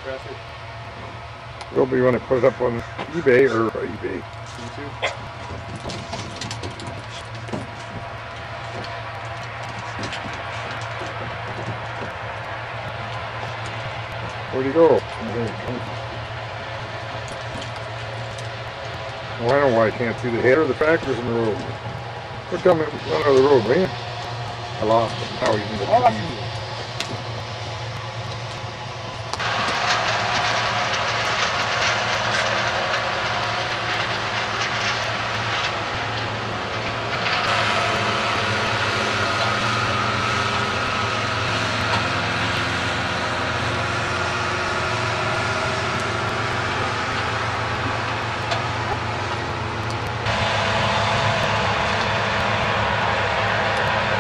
compressor? Will be when I put it up on eBay or eBay. YouTube? Where'd he go? Oh, there he comes. Oh, I know why I can't see the header. The tractor's in the road. Look, tell me, run out of the road, will you? I lost him. Now he's in the tree.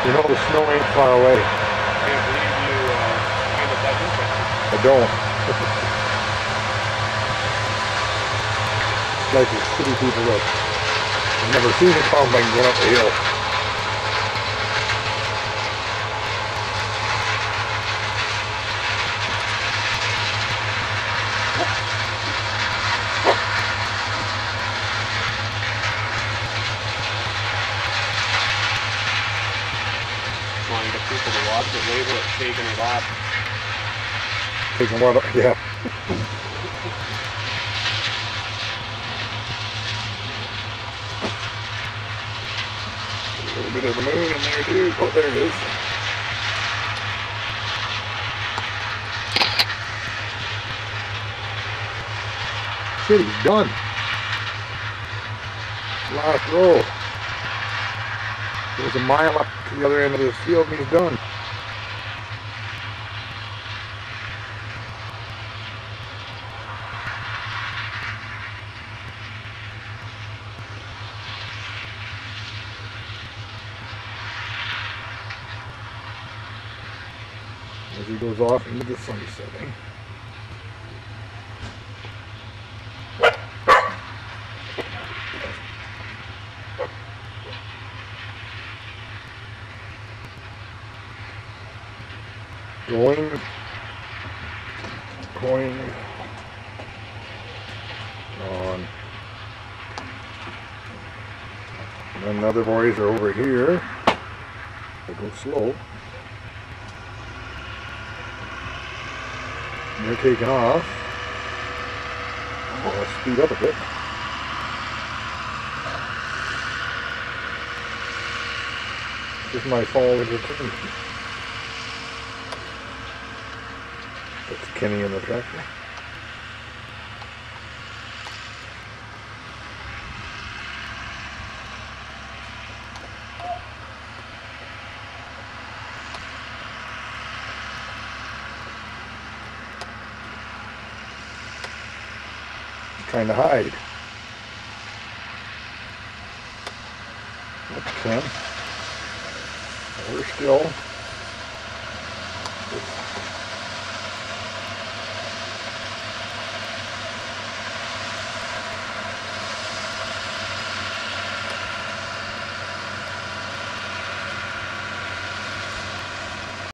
You know the snow ain't far away. I can't believe you find it that interesting. I don't. Like the city people look. I've never seen a combine going up a hill. Trying to get people to watch it, label it, taking it off. Taking what? Yeah. A little bit of the moon in there too. Oh, there it is. Shit, he's done. Last row. There's a mile up to the other end of this field and he's done. As he goes off into the sun setting. Going on. And then the other boys are over here. They go slow. And they're taking off. I'll speed up a bit. This is my fall into turn. That's Kenny in the tractor. Trying to hide. That's Ken. We're still